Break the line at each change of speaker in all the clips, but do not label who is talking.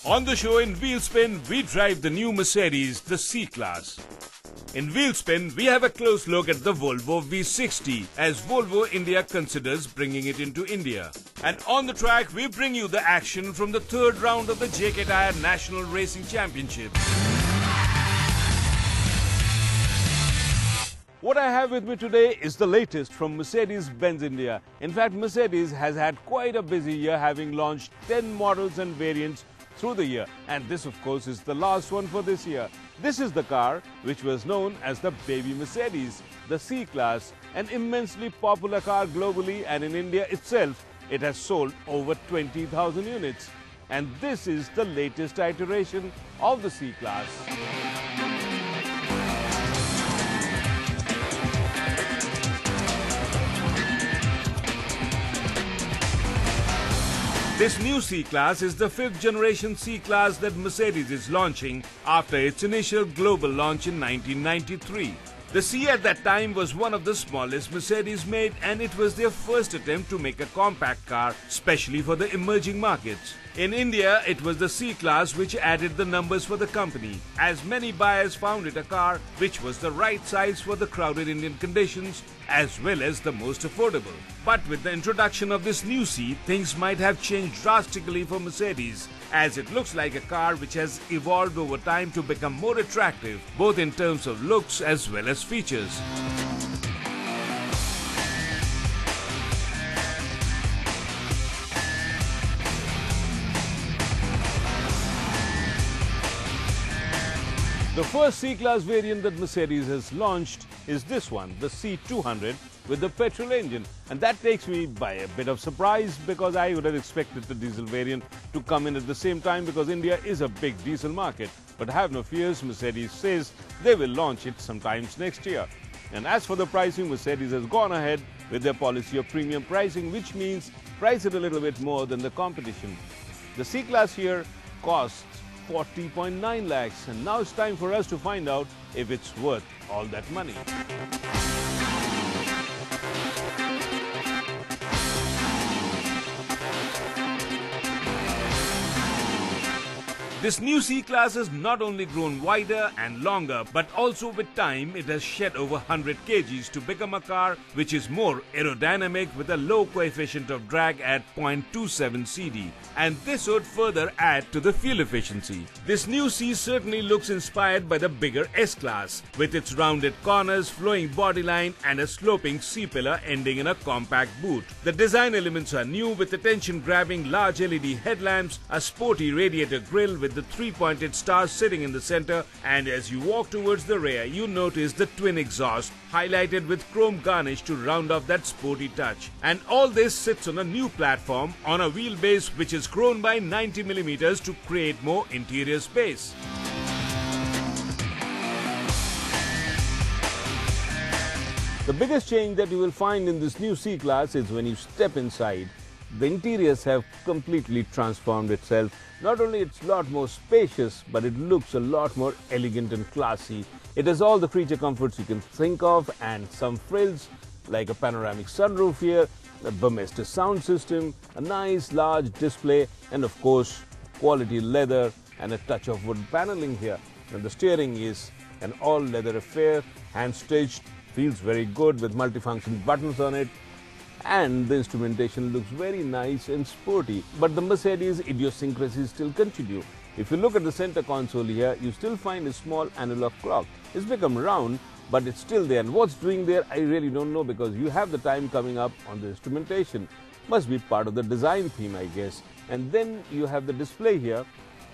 On the show in Wheelspin, we drive the new Mercedes, the C-Class. In Wheelspin, we have a close look at the Volvo V60 as Volvo India considers bringing it into India. And on the track, we bring you the action from the third round of the JK Tyre National Racing Championship. What I have with me today is the latest from Mercedes-Benz India. In fact, Mercedes has had quite a busy year, having launched 10 models and variants through the year, and this of course is the last one for this year. This is the car which was known as the baby Mercedes, the C-Class, an immensely popular car globally, and in India itself it has sold over 20,000 units. And this is the latest iteration of the C-Class. This new C-Class is the 5th generation C-Class that Mercedes is launching after its initial global launch in 1993. The C at that time was one of the smallest Mercedes made, and it was their first attempt to make a compact car, especially for the emerging markets. In India, it was the C-Class which added the numbers for the company, as many buyers found it a car which was the right size for the crowded Indian conditions, as well as the most affordable. But with the introduction of this new C, things might have changed drastically for Mercedes, as it looks like a car which has evolved over time to become more attractive, both in terms of looks as well as features. The first C-Class variant that Mercedes has launched is this one, the C200 with the petrol engine. And that takes me by a bit of surprise, because I would have expected the diesel variant to come in at the same time, because India is a big diesel market. But have no fears, Mercedes says they will launch it sometimes next year. And as for the pricing, Mercedes has gone ahead with their policy of premium pricing, which means price it a little bit more than the competition. The C-Class here costs 40.9 lakhs, and now it's time for us to find out if it's worth all that money. This new C-Class has not only grown wider and longer, but also with time it has shed over 100 kgs to become a car which is more aerodynamic with a low coefficient of drag at 0.27 CD. And this would further add to the fuel efficiency. This new C certainly looks inspired by the bigger S-Class, with its rounded corners, flowing bodyline and a sloping C-pillar ending in a compact boot. The design elements are new, with attention-grabbing large LED headlamps, a sporty radiator grille with the 3-pointed stars sitting in the center, and as you walk towards the rear, you notice the twin exhaust highlighted with chrome garnish to round off that sporty touch. And all this sits on a new platform on a wheelbase which is grown by 90 mm to create more interior space. The biggest change that you will find in this new C-Class is when you step inside. The interiors have completely transformed itself. Not only it's a lot more spacious, but it looks a lot more elegant and classy. It has all the creature comforts you can think of, and some frills like a panoramic sunroof here, a Burmester sound system, a nice large display, and of course quality leather and a touch of wood paneling here. And the steering is an all leather affair, hand stitched, feels very good with multifunction buttons on it. And the instrumentation looks very nice and sporty. But the Mercedes idiosyncrasies still continue. If you look at the center console here, you still find a small analog clock. It's become round, but it's still there. And what's doing there, I really don't know, because you have the time coming up on the instrumentation. Must be part of the design theme, I guess. And then you have the display here,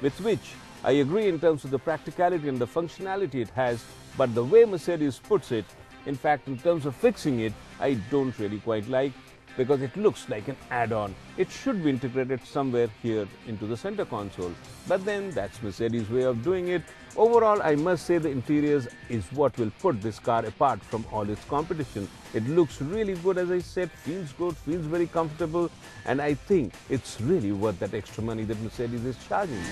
with which I agree in terms of the practicality and the functionality it has. But the way Mercedes puts it, in fact, in terms of fixing it, I don't really quite like, because it looks like an add-on. It should be integrated somewhere here into the center console. But then that's Mercedes' way of doing it. Overall, I must say the interiors is what will put this car apart from all its competition. It looks really good, as I said, feels good, feels very comfortable, and I think it's really worth that extra money that Mercedes is charging.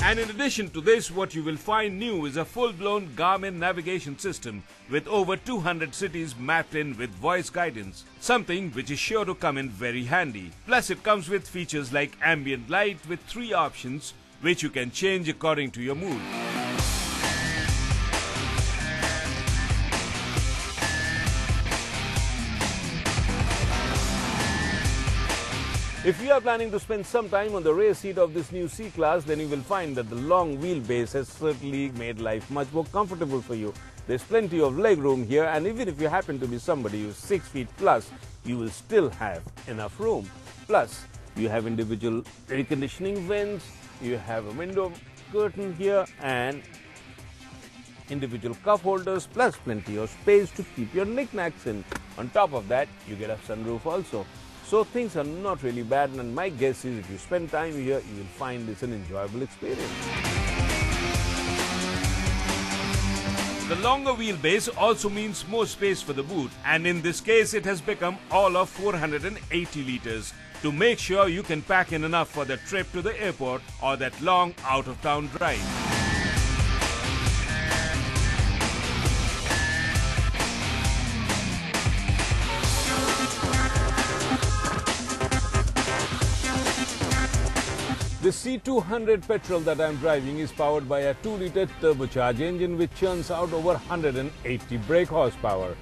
And in addition to this, what you will find new is a full-blown Garmin navigation system with over 200 cities mapped in with voice guidance, something which is sure to come in very handy. Plus it comes with features like ambient light with 3 options which you can change according to your mood. If you are planning to spend some time on the rear seat of this new C-Class, then you will find that the long wheelbase has certainly made life much more comfortable for you. There's plenty of leg room here, and even if you happen to be somebody who's 6 feet plus, you will still have enough room. Plus, you have individual air conditioning vents, you have a window curtain here, and individual cup holders, plus plenty of space to keep your knickknacks in. On top of that, you get a sunroof also. So things are not really bad, and my guess is if you spend time here, you will find this an enjoyable experience. The longer wheelbase also means more space for the boot, and in this case it has become all of 480 liters to make sure you can pack in enough for the trip to the airport or that long out-of-town drive. The C200 petrol that I'm driving is powered by a 2-liter turbocharged engine which churns out over 180 brake horsepower.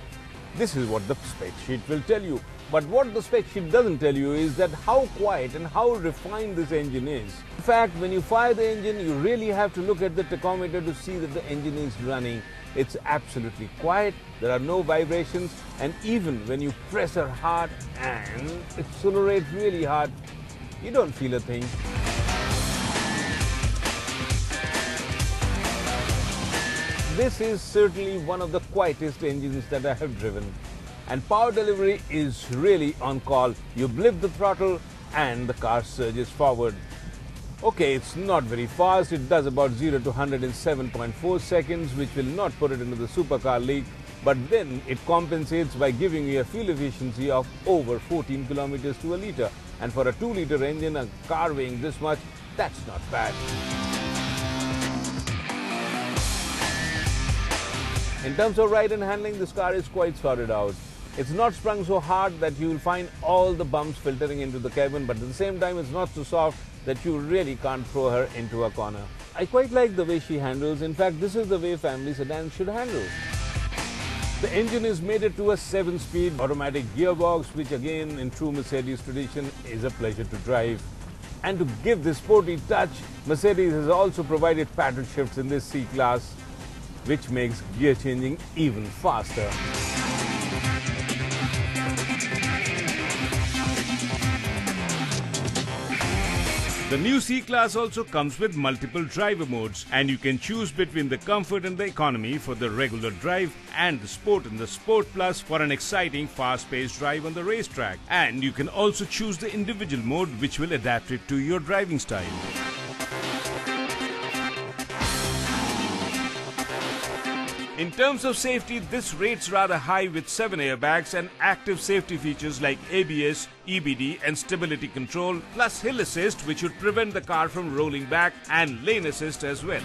This is what the spec sheet will tell you. But what the spec sheet doesn't tell you is that how quiet and how refined this engine is. In fact, when you fire the engine, you really have to look at the tachometer to see that the engine is running. It's absolutely quiet, there are no vibrations, and even when you press her hard and accelerate really hard, you don't feel a thing. This is certainly one of the quietest engines that I have driven, and power delivery is really on call. You blip the throttle and the car surges forward. Okay, it's not very fast, it does about 0 to 100 in 7.4 seconds, which will not put it into the supercar league, but then it compensates by giving you a fuel efficiency of over 14 kilometers to a litre, and for a 2-liter engine, a car weighing this much, that's not bad. In terms of ride and handling, this car is quite sorted out. It's not sprung so hard that you will find all the bumps filtering into the cabin, but at the same time it's not so soft that you really can't throw her into a corner. I quite like the way she handles. In fact, this is the way family sedans should handle. The engine is mated to a 7-speed automatic gearbox, which again, in true Mercedes tradition, is a pleasure to drive. And to give this sporty touch, Mercedes has also provided paddle shifts in this C-Class, which makes gear changing even faster. The new C-Class also comes with multiple driver modes, and you can choose between the comfort and the economy for the regular drive and the sport and the sport plus for an exciting fast-paced drive on the racetrack. And you can also choose the individual mode which will adapt it to your driving style. In terms of safety, this rates rather high with 7 airbags and active safety features like ABS, EBD and stability control, plus hill assist which would prevent the car from rolling back, and lane assist as well.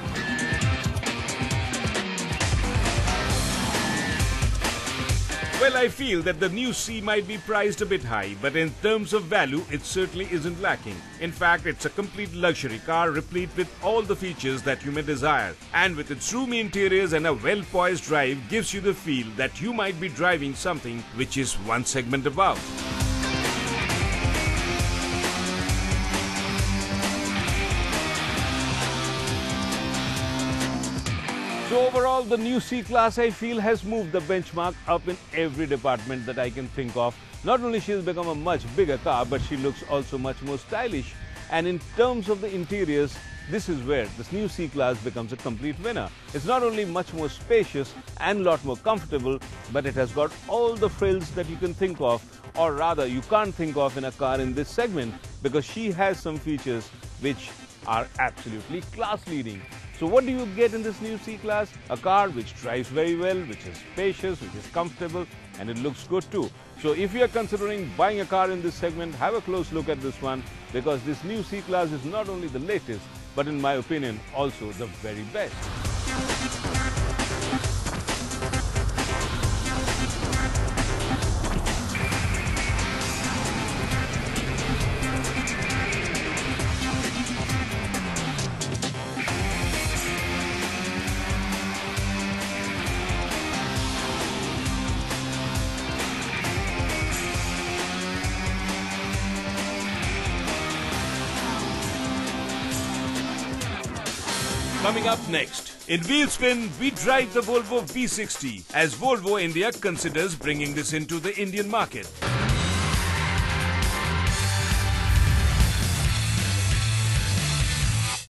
Well, I feel that the new C might be priced a bit high, but in terms of value, it certainly isn't lacking. In fact, it's a complete luxury car replete with all the features that you may desire. And with its roomy interiors and a well-poised drive, gives you the feel that you might be driving something which is one segment above. So overall, the new C-Class, I feel, has moved the benchmark up in every department that I can think of. Not only she has become a much bigger car, but she looks also much more stylish. And in terms of the interiors, this is where this new C-Class becomes a complete winner. It's not only much more spacious and a lot more comfortable, but it has got all the frills that you can think of, or rather you can't think of in a car in this segment, because she has some features which are absolutely class-leading. So what do you get in this new C-Class? A car which drives very well, which is spacious, which is comfortable, and it looks good too. So if you are considering buying a car in this segment, have a close look at this one, because this new C-Class is not only the latest, but in my opinion, also the very best. Coming up next, in Wheelspin, we drive the Volvo V60 as Volvo India considers bringing this into the Indian market.